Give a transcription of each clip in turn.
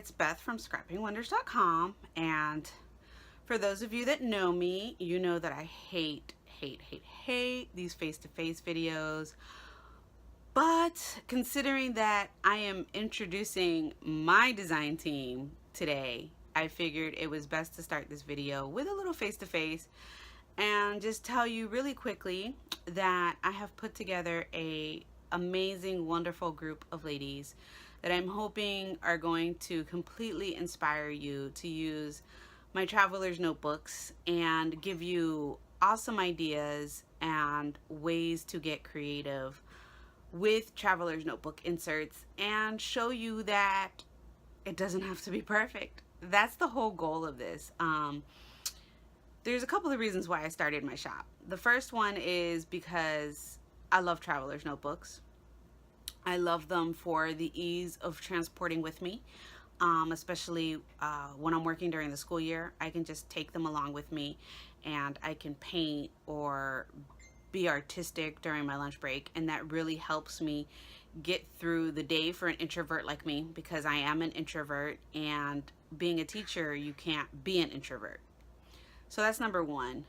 it's Beth from scrappingwonders.com, and for those of you that know me, you know that I hate these face-to-face videos. But considering that I am introducing my design team today, I figured it was best to start this video with a little face-to-face and just tell you really quickly that I have put together a amazing, wonderful group of ladies that I'm hoping are going to completely inspire you to use my traveler's notebooks and give you awesome ideas and ways to get creative with traveler's notebook inserts and show you that it doesn't have to be perfect. That's the whole goal of this. There's a couple of reasons why I started my shop. The first one is because I love traveler's notebooks. I love them for the ease of transporting with me, especially when I'm working during the school year. I can just take them along with me and I can paint or be artistic during my lunch break, and that really helps me get through the day for an introvert like me, because I am an introvert, and being a teacher, you can't be an introvert. So that's number one.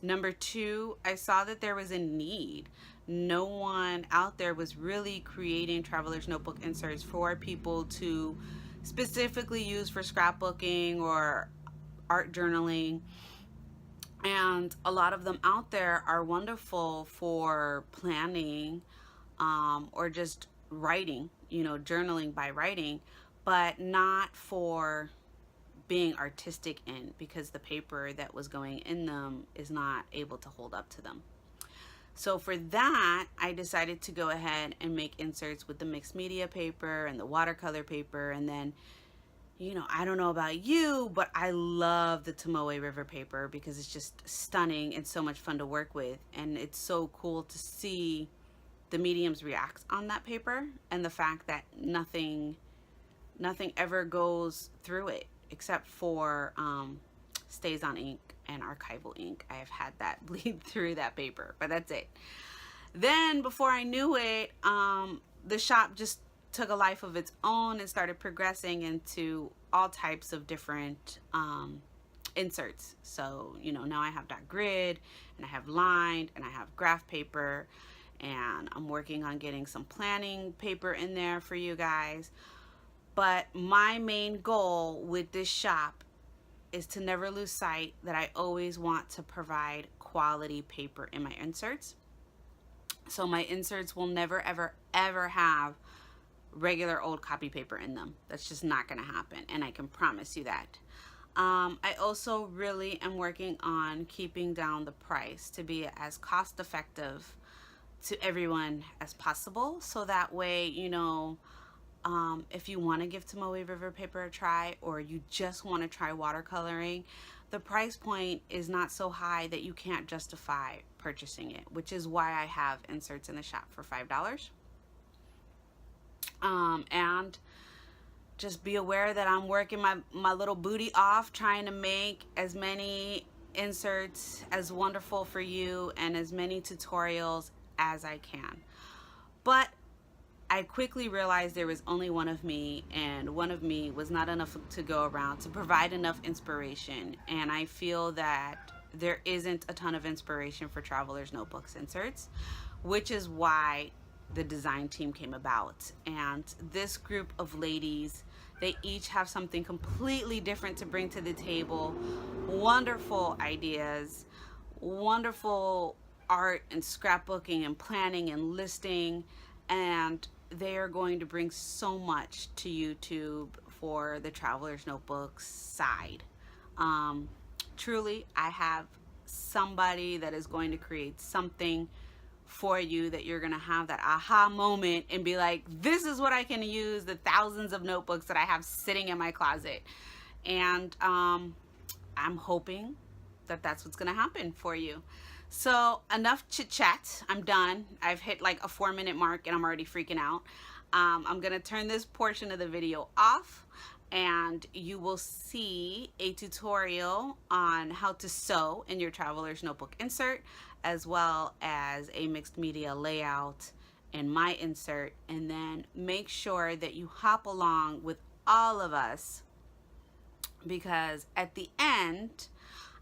Number two, I saw that there was a need. No one out there was really creating traveler's notebook inserts for people to specifically use for scrapbooking or art journaling. And a lot of them out there are wonderful for planning or just writing, journaling by writing, but not for being artistic in, because the paper that was going in them is not able to hold up to them. So for that, I decided to go ahead and make inserts with the mixed media paper and the watercolor paper. And then, I don't know about you, but I love the Tomoe River paper because it's just stunning and so much fun to work with. And it's so cool to see the mediums react on that paper, and the fact that nothing ever goes through it except for stays on ink and archival ink. I have had that bleed through that paper, but that's it. Then before I knew it, the shop just took a life of its own and started progressing into all types of different inserts. So, now I have dot grid, and I have lined, and I have graph paper, and I'm working on getting some planning paper in there for you guys. But my main goal with this shop is to never lose sight that I always want to provide quality paper in my inserts. So my inserts will never, ever have regular old copy paper in them. That's just not going to happen, and I can promise you that. I also really am working on keeping down the price to be as cost effective to everyone as possible, so that way, if you want to give Tomoe River paper a try, or you just want to try watercoloring, the price point is not so high that you can't justify purchasing it, which is why I have inserts in the shop for $5. And just be aware that I'm working my little booty off trying to make as many inserts as wonderful for you and as many tutorials as I can. But I quickly realized there was only one of me, and one of me was not enough to go around to provide enough inspiration. And I feel that there isn't a ton of inspiration for traveler's notebooks inserts, which is why the design team came about. And this group of ladies, they each have something completely different to bring to the table. Wonderful ideas, wonderful art and scrapbooking and planning and listing, and they are going to bring so much to YouTube for the traveler's notebooks side. Truly, I have somebody that is going to create something for you that you're going to have that aha moment and be like, this is what I can use the thousands of notebooks that I have sitting in my closet. And I'm hoping that that's what's going to happen for you. So enough chit chat. I'm done. I've hit like a 4-minute mark and I'm already freaking out. I'm going to turn this portion of the video off, and you will see a tutorial on how to sew in your traveler's notebook insert, as well as a mixed media layout in my insert. And then make sure that you hop along with all of us, because at the end,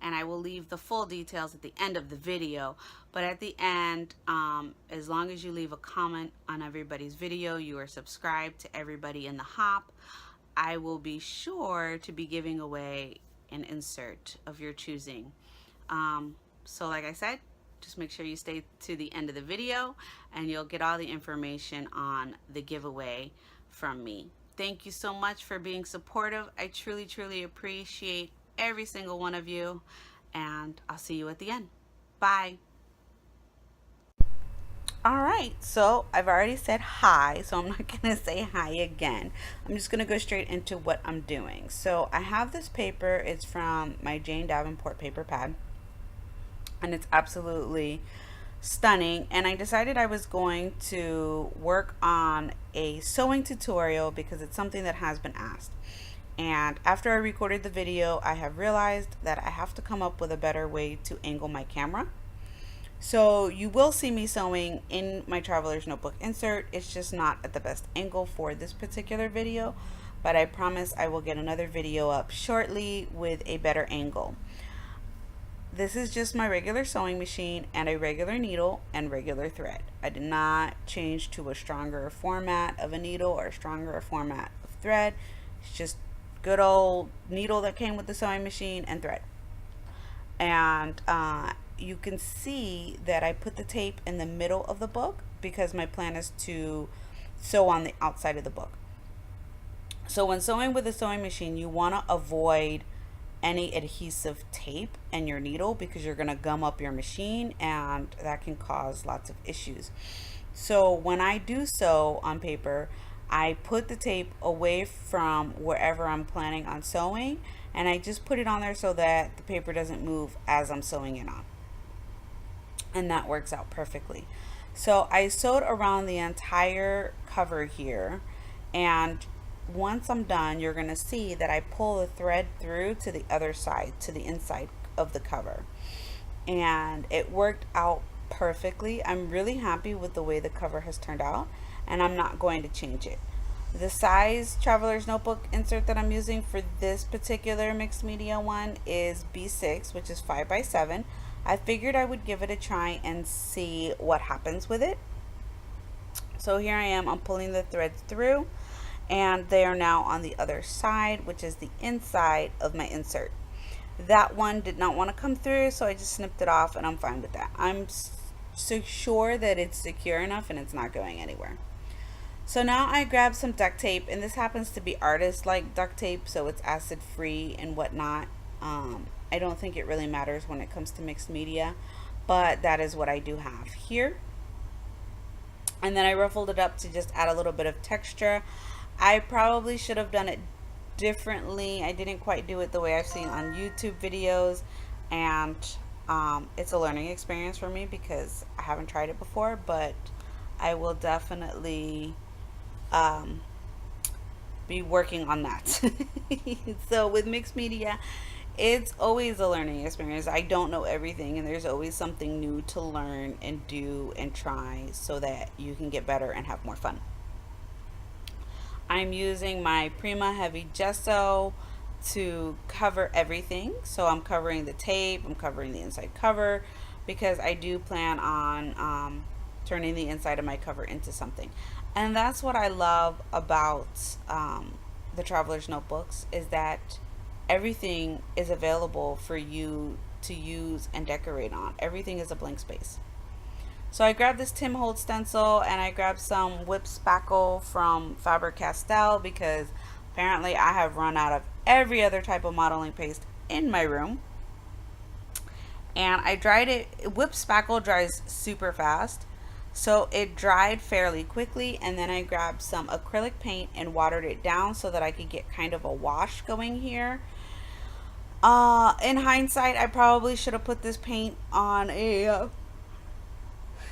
and I will leave the full details at the end of the video, but at the end, as long as you leave a comment on everybody's video, you are subscribed to everybody in the hop, I will be sure to be giving away an insert of your choosing. So like I said, just make sure you stay to the end of the video and you'll get all the information on the giveaway from me. Thank you so much for being supportive. I truly, truly appreciate every single one of you, and I'll see you at the end. Bye. All right, so I've already said hi, so I'm not gonna say hi again. I'm just gonna go straight into what I'm doing. So I have this paper. It's from my Jane Davenport paper pad, and it's absolutely stunning. And I decided I was going to work on a sewing tutorial because it's something that has been asked. And after I recorded the video, I have realized that I have to come up with a better way to angle my camera. So you will see me sewing in my Traveler's Notebook insert. It's just not at the best angle for this particular video, but I promise I will get another video up shortly with a better angle. This is just my regular sewing machine and a regular needle and regular thread. I did not change to a stronger format of a needle or a stronger format of thread. It's just good old needle that came with the sewing machine and thread. And you can see that I put the tape in the middle of the book because my plan is to sew on the outside of the book. So when sewing with a sewing machine, you want to avoid any adhesive tape in your needle because you're going to gum up your machine and that can cause lots of issues. So when I do sew on paper, I put the tape away from wherever I'm planning on sewing, and I just put it on there so that the paper doesn't move as I'm sewing it on. And that works out perfectly. So I sewed around the entire cover here, and once I'm done, you're going to see that I pull the thread through to the other side, to the inside of the cover, and it worked out perfectly. I'm really happy with the way the cover has turned out, and I'm not going to change it. The size Traveler's Notebook insert that I'm using for this particular mixed media one is B6, which is 5x7. I figured I would give it a try and see what happens with it. So here I am, I'm pulling the threads through, and they are now on the other side, which is the inside of my insert. That one did not want to come through, so I just snipped it off, and I'm fine with that. I'm so sure that it's secure enough and it's not going anywhere. So now I grabbed some duct tape, and this happens to be artist-like duct tape, so it's acid-free and whatnot. I don't think it really matters when it comes to mixed media, but that is what I do have here. And then I ruffled it up to just add a little bit of texture. I probably should have done it differently. I didn't quite do it the way I've seen on YouTube videos, and it's a learning experience for me because I haven't tried it before, but I will definitely be working on that. So with mixed media, it's always a learning experience. I don't know everything, and there's always something new to learn and do and try so that you can get better and have more fun. I'm using my Prima Heavy Gesso to cover everything. So I'm covering the tape, I'm covering the inside cover, because I do plan on turning the inside of my cover into something. And that's what I love about the Traveler's Notebooks, is that everything is available for you to use and decorate on. Everything is a blank space. So I grabbed this Tim Holtz stencil, and I grabbed some whip spackle from Faber-Castell because apparently I have run out of every other type of modeling paste in my room. And I dried it. Whip spackle dries super fast, so it dried fairly quickly, and then I grabbed some acrylic paint and watered it down so that I could get kind of a wash going here. In hindsight, I probably should have put this paint on a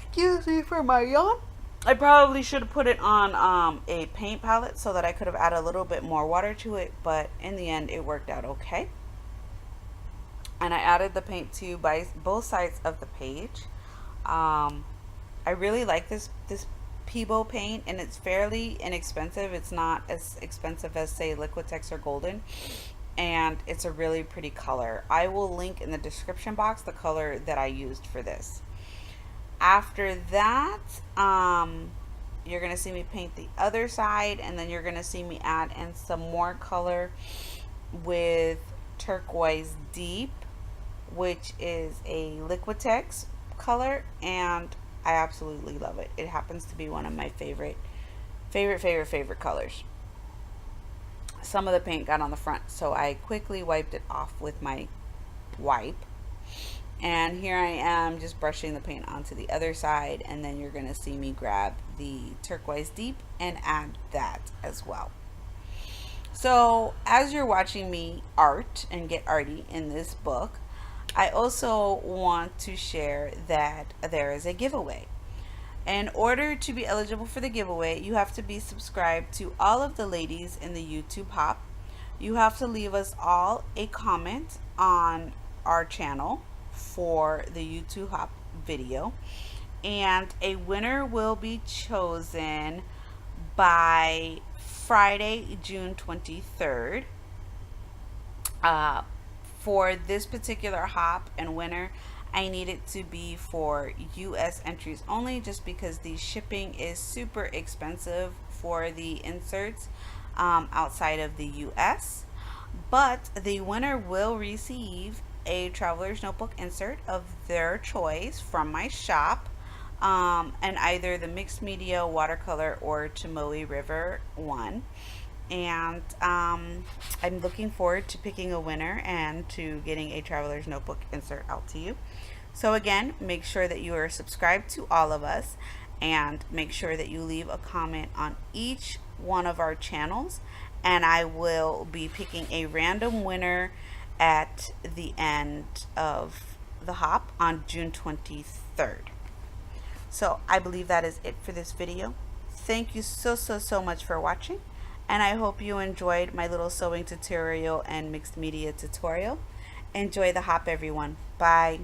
excuse me for my yawn. I probably should have put it on a paint palette so that I could have added a little bit more water to it, but in the end it worked out okay. And I added the paint to both sides of the page. I really like this Peebo paint, and it's fairly inexpensive. It's not as expensive as, say, Liquitex or Golden, and it's a really pretty color. I will link in the description box the color that I used for this. After that, you're going to see me paint the other side, and then you're going to see me add in some more color with Turquoise Deep, which is a Liquitex color, and I absolutely love it. It happens to be one of my favorite colors. Some of the paint got on the front, so I quickly wiped it off with my wipe. And here I am just brushing the paint onto the other side, and then you're going to see me grab the Turquoise Deep and add that as well. So as you're watching me art and get arty in this book, I also want to share that there is a giveaway. In order to be eligible for the giveaway, you have to be subscribed to all of the ladies in the YouTube Hop. You have to leave us all a comment on our channel for the YouTube Hop video, and a winner will be chosen by Friday, June 23rd. For this particular hop and winner, I need it to be for US entries only, just because the shipping is super expensive for the inserts outside of the US. But the winner will receive a Traveler's Notebook insert of their choice from my shop, and either the mixed media, watercolor, or Tomoe River one. And I'm looking forward to picking a winner and to getting a Traveler's Notebook insert out to you. So again, make sure that you are subscribed to all of us, and make sure that you leave a comment on each one of our channels, and I will be picking a random winner at the end of the hop on June 23rd. So I believe that is it for this video. Thank you so much for watching, and I hope you enjoyed my little sewing tutorial and mixed media tutorial. Enjoy the hop, everyone. Bye.